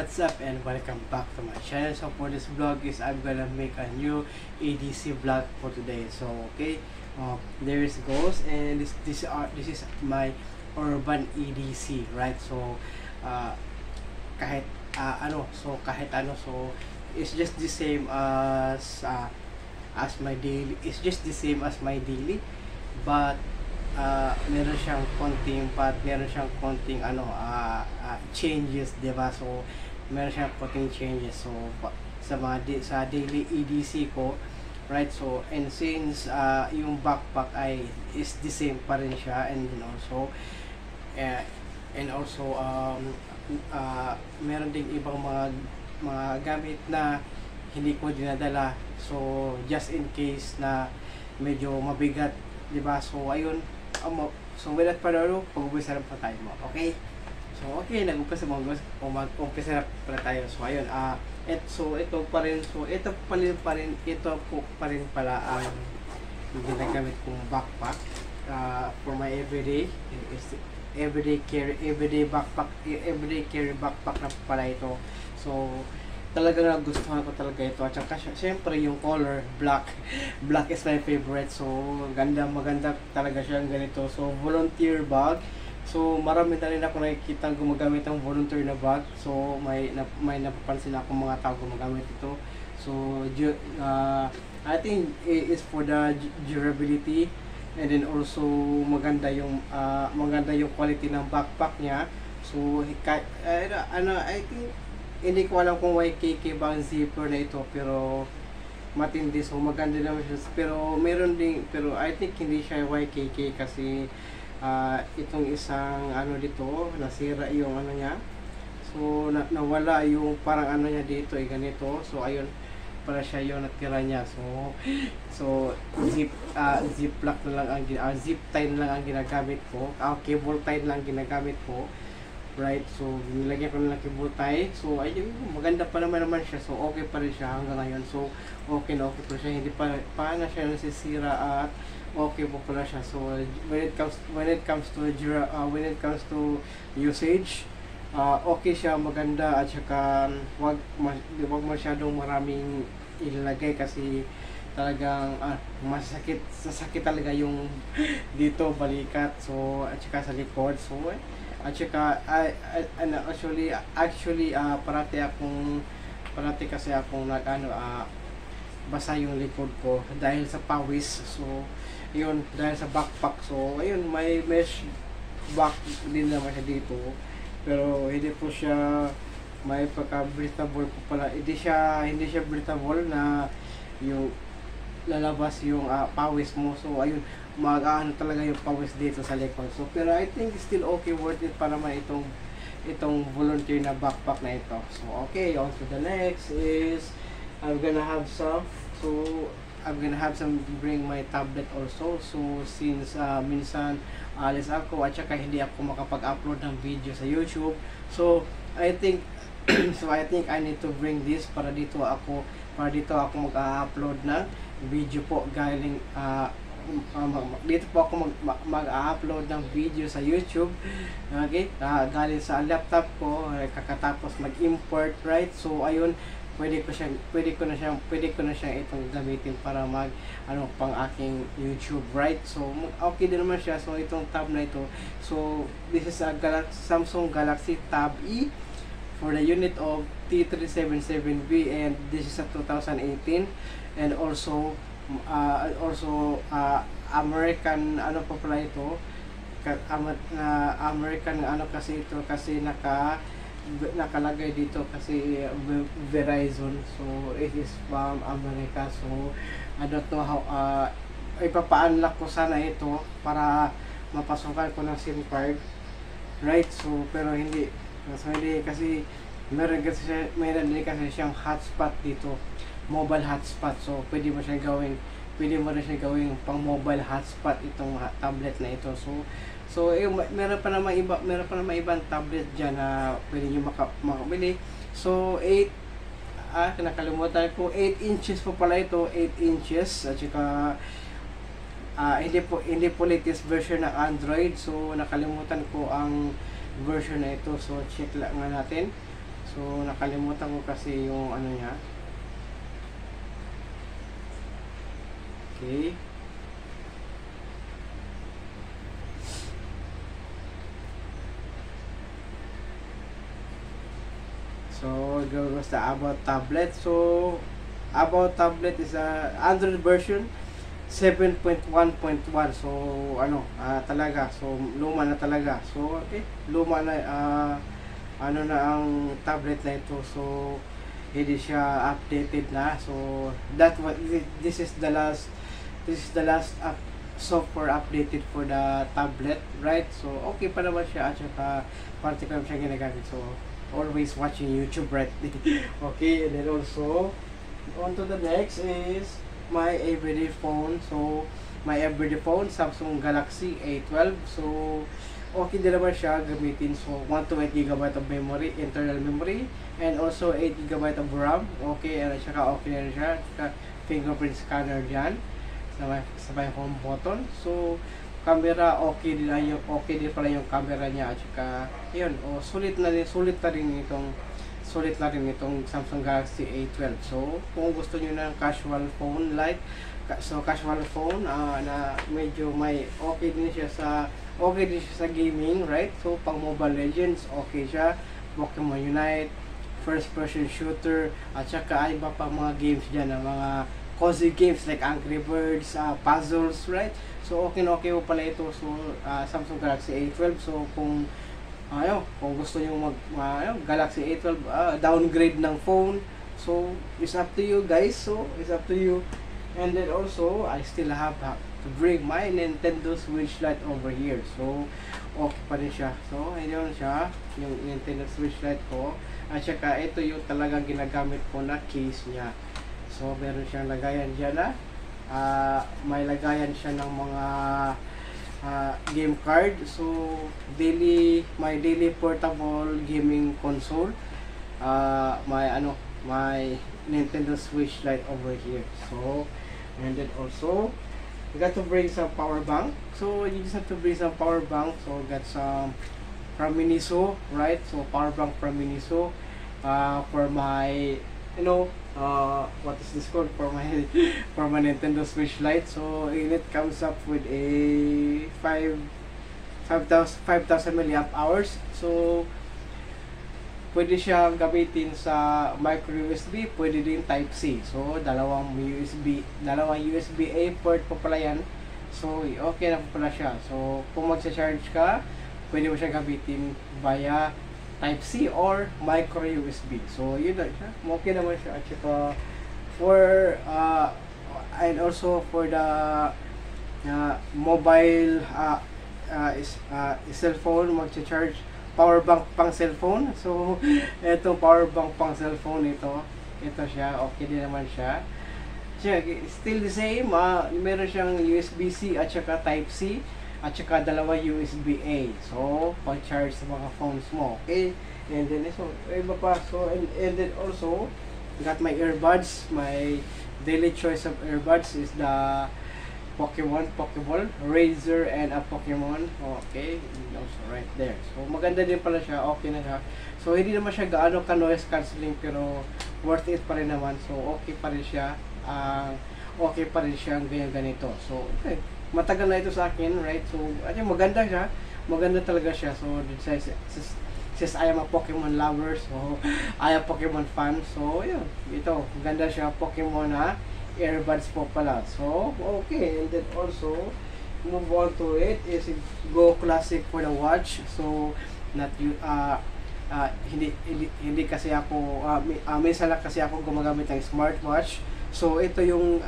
What's up and welcome back to my channel. So for this vlog is I'm gonna make a new ADC vlog for today. So okay, there it goes, and this is my urban ADC, right? So kahit so it's just the same as my daily. It's just the same as my daily, but meron siyang konting changes, diba? So meron siyang konting changes, so sa daily EDC ko, right? So and since yung backpack ay is the same pa rin siya, and also meron ding ibang mga gamit na hindi ko dinadala, so just in case na medyo mabigat, diba? So ayun, so without further ado, pag-umpisa na pa tayo mo, okay? So okay, nag-umpisa na pala tayo. So ayun, ito pa rin pala ang ginagamit kong backpack for my everyday carry backpack na pala ito. So talaga nagustuhan ko talaga ito, at saka syempre yung color black is my favorite. So maganda talaga siyang ganito. So volunteer bag, so marami na rin ako nakikita gumagamit ng volunteer na bag. So may napapansin ako mga tao gumagamit ito. So I think it's for the durability, and then also maganda yung quality ng backpack niya. So I think, hindi ko alam kung YKK ba ang zipper na ito, pero matindi. So maganda naman siya, pero I think hindi siya YKK kasi itong isang dito, nasira yung niya. So nawala yung parang niya dito, ganito. So ayun para siya yung natira niya. So zip lock na lang zip tie na lang ang ginagamit ko. Cable tie na lang ginagamit ko. Right, so nilagyan ko ng cable tie. So ayun, maganda pa naman siya. So okay pa rin siya hanggang ngayon. So okay pa siya, hindi pa na siya nasisira, at okay po pala siya. So when it comes to usage, okay siya, maganda, at saka wag masyadong maraming ilalagay kasi talagang sasakit talaga yung dito balikat, so at saka sa likod. So at saka actually parati kasi akong basa yung likod ko dahil sa pawis. So yun, dahil sa backpack. So ayun, may mesh back din naman siya dito, pero hindi po siya may pagka-breathable po pala. Hindi siya breathable na yung lalabas yung pawis mo. So ayun, talaga yung pawis dito sa likod. So pero I think still okay, worth it para naman itong volunteer na backpack na ito. So okay, on to the next is I'm gonna have some bring my tablet also. So since minsan alis ako, at saka hindi ako makapag-upload ng video sa YouTube, so I think I need to bring this para dito ako mag-upload ng video po galing dito po ako mag-upload ng video sa YouTube. Okay, galing sa laptop ko, kakatapos mag-import, right? So ayun, pwede ko na siyang itong gamitin para pang aking YouTube, right? So okay din naman siya. So itong tab na ito, so this is a Samsung Galaxy Tab E for the unit of T377V, and this is a 2018, and also American pa pala ito, American kasi ito, kasi nakalagay dito kasi Verizon. So it is from America. So I don't know how ipapa-unlock ko sana ito para mapasukan ko ng SIM card, right? So pero hindi kasi meron din kasi siyang hotspot dito, mobile hotspot. So pwede mo rin siyang gawing pang mobile hotspot itong tablet na ito. So meron pa naman ibang tablet diyan na pwede niyo makabili. So nakalimutan ko, 8 inches po pala ito, 8 inches, at saka hindi po latest version ng Android. So nakalimutan ko ang version na ito. So check lang nga natin. So, nakalimutan ko kasi yung ano niya. Okay. So, goes the About tablet. So, About tablet is a Android version 7.1.1. So, ano, talaga. So, luma na talaga. So, okay, luma na, ano na ang tablet na ito. So, hindi siya updated na. So, this is the last software updated for the tablet, right? So, okay pa naman siya. At saka, party ko naman siya ginagamit. So, always watching YouTube, right? Okay, and then also, on to the next is my everyday phone. So, my everyday phone, Samsung Galaxy A12. So, okay din naman siya gamitin. So, 128GB of memory, internal memory, and also 8GB of RAM. Okay, and saka okay na rin siya. Saka fingerprint scanner dyan sa may home button. So, camera, okay din pala yung camera niya. At saka, yun, sulit na rin itong Samsung Galaxy A12. So, kung gusto niyo ng casual phone casual phone na medyo okay din siya sa gaming, right? So, pang Mobile Legends, okay siya. Pokemon Unite, first person shooter, at saka iba pa mga games dyan, mga cozy games like Angry Birds, puzzles, right? So, okay po pala ito. So, Samsung Galaxy A12. So, kung gusto niyo Galaxy A12, downgrade ng phone, so it's up to you guys. So it's up to you. And then also, I still have to bring my Nintendo Switch Lite over here. So okay pa rin siya. So ayun siya, yung Nintendo Switch Lite ko. At saka ito yung talagang ginagamit ko na case niya. So meron siyang lagayan dyan na may lagayan siya ng mga game card. So my daily portable gaming console, my Nintendo Switch Lite over here. So, and then also you got to bring some power bank. So you just have to bring some power bank. So got some from Miniso, right? So power bank from Miniso for my what is this called, for my Nintendo Switch Lite. So it comes up with a 5,000 milliamp hours. So pwede siyang gamitin sa micro USB, pwede din type C. So dalawang USB-A port po pala yan. So okay na po pala siya. So kung magsa-charge ka, pwede mo siya gamitin via type C or micro USB. So yun na siya. Okay naman siya. At saka and also for the mobile cellphone, magcha-charge power bank pang cellphone. So itong power bank pang cellphone, ito siya, okay din naman siya. Still the same, meron siyang USB-C at saka type C at saka dalawa USB-A. So pang-charge sa mga phones mo, okay? And then so iba pa. So and then also got my earbuds. My daily choice of earbuds is the Pokeball, Razer, and a Pokemon. Okay, also right there. So maganda din pala siya, okay na siya. So hindi naman siya gaano ka noise cancelling, pero worth it pa rin naman. So okay pa rin siya. Okay pa rin siya ganito. So okay, matagal na ito sa akin, right? So maganda siya. Maganda talaga siya. So since I am a Pokemon lover, so I am a Pokemon fan. So yun, ito, maganda siya, Pokemon earbuds po pala. So okay, and then also move on to it is Go Classic for the watch. So not you hindi kasi ako minsan lang kasi ako gumagamit ng smartwatch. So ito yung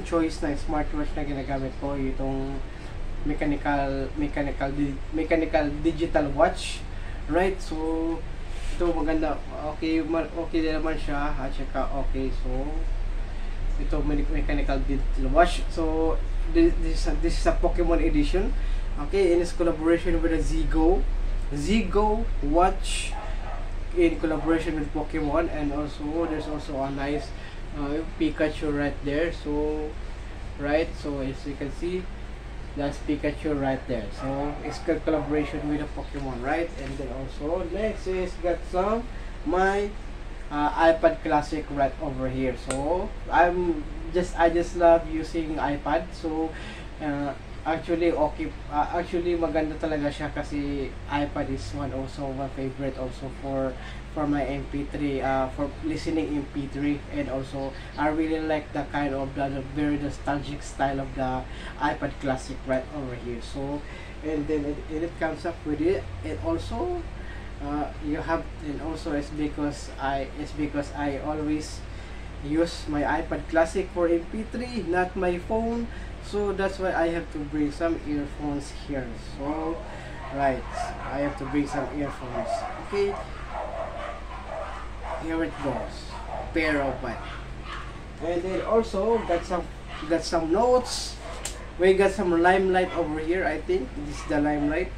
choice ng smartwatch na ginagamit ko, itong mechanical digital watch, right? So ito maganda, okay din naman siya. At saka okay, so ito mechanical digital watch. So this is a Pokemon edition, okay, in its collaboration with the Zigo watch in collaboration with Pokemon. And also there's also a nice Pikachu right there. So right, so as you can see, that's Pikachu right there. So it's a collaboration with a Pokemon, right? And then also next is got some my iPad Classic right over here. So I just love using iPad. So actually okay, actually maganda talaga siya kasi iPad is also my favorite also for my MP3, for listening MP3. And also I really like the kind of the very nostalgic style of the iPad Classic right over here. So and then it comes up with it. And also you have, and also it's because I always use my iPad Classic for MP3, not my phone. So that's why I have to bring some earphones here. So right, I have to bring some earphones. Okay, here it goes, pair of one. And then also got some notes. We got some Limelight over here. I think this is the Limelight.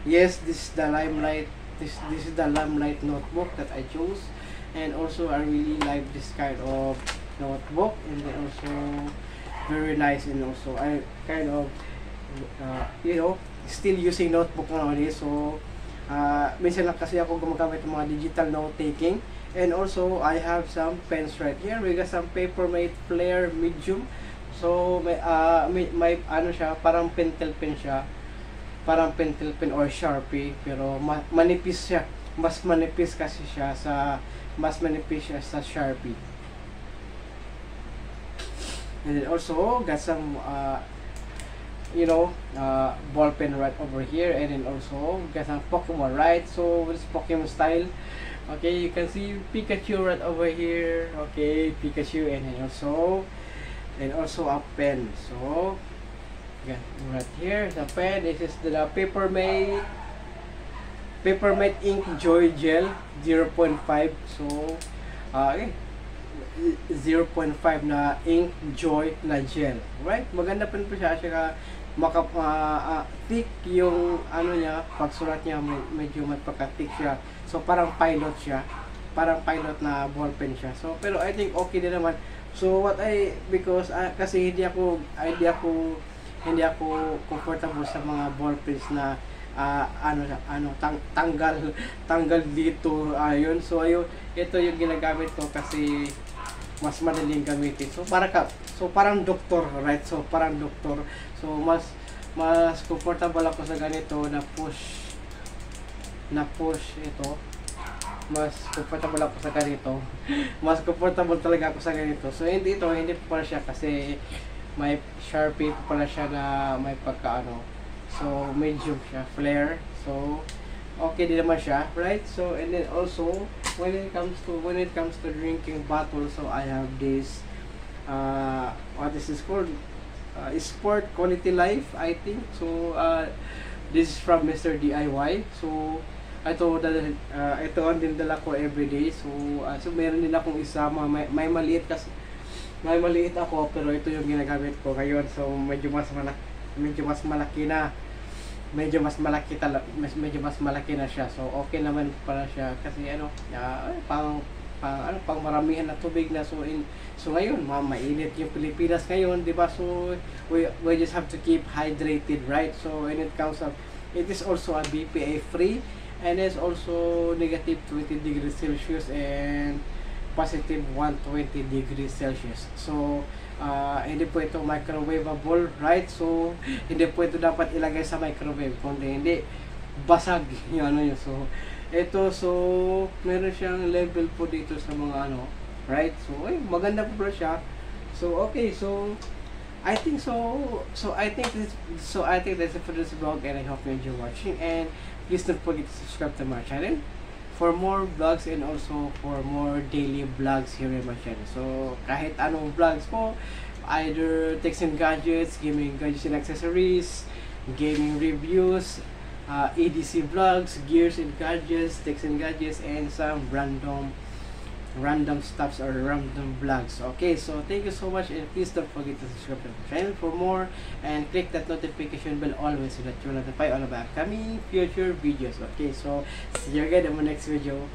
Yes, this is the Limelight. This is the Limelight notebook that I chose. And also I really like this kind of notebook. And then also very nice. And also I kind of still using notebook nowadays. So minsan lang kasi ako gumagamit ng mga digital note taking. And also I have some pens right here. We got some Papermate Flair Medium. So may ano siya, parang pentel pen siya. Parang pentel pen or Sharpie, pero manipis siya. Mas manipis siya sa Sharpie. And then also got some ball pen right over here. And then also got some Pokemon, right? So this Pokemon style. Okay, you can see Pikachu right over here. Okay, Pikachu. And then also a pen. So yeah, right here the pen. This is the Papermate Ink Joy Gel 0.5. So okay, 0.5 na ink joy na gel, right? Maganda pa siya thick yung ano niya, pagsulat niya medyo magpaka-thick siya. So parang pilot na ball pen siya. So pero I think okay din naman. So because kasi hindi ako comfortable sa mga ball pens na tanggal dito, ayun. So ayun, ito yung ginagamit ko kasi mas madaling gamitin. So parang doktor, right? So parang doktor. So mas comfortable ako sa ganito na push ito. Mas comfortable ako sa ganito. Mas comfortable talaga ako sa ganito. So hindi pa siya kasi may Sharpie pala siya na may pagkaano. So medium siya, flare. So okay din naman siya, right? So and then also when it comes to drinking bottle, so I have this what is this called? Sport Quality Life, I think. So this is from Mr. DIY. So ito ang dinadala ko everyday. So meron din akong isa, may maliit kasi. May maliit ako, pero ito yung ginagamit ko ngayon. So medyo mas malaki na siya. So okay naman para siya kasi pang maramihan na tubig na. So ngayon mainit yung Pilipinas ngayon, di ba? So we just have to keep hydrated, right? So and it is also a BPA free, and it's also negative 20 degrees Celsius and positive 120 degrees Celsius. So hindi po ito microwavable, right? So hindi po ito dapat ilagay sa microwave, kundi hindi basag yung yun. So meron siyang level po dito sa mga right? So maganda po siya. So okay, so I think that's it for this vlog, and I hope you enjoy watching, and please don't forget to subscribe to my channel for more vlogs and also for more daily vlogs here in my channel. So kahit anong vlogs po, either techs and gadgets, gaming gadgets and accessories, gaming reviews, EDC vlogs, gears and gadgets, techs and gadgets, and some random stuffs or random vlogs. Okay, so thank you so much, and please don't forget to subscribe to the channel for more, and click that notification bell always so that you'll notify all of my upcoming future videos. Okay, so see you again in my next video.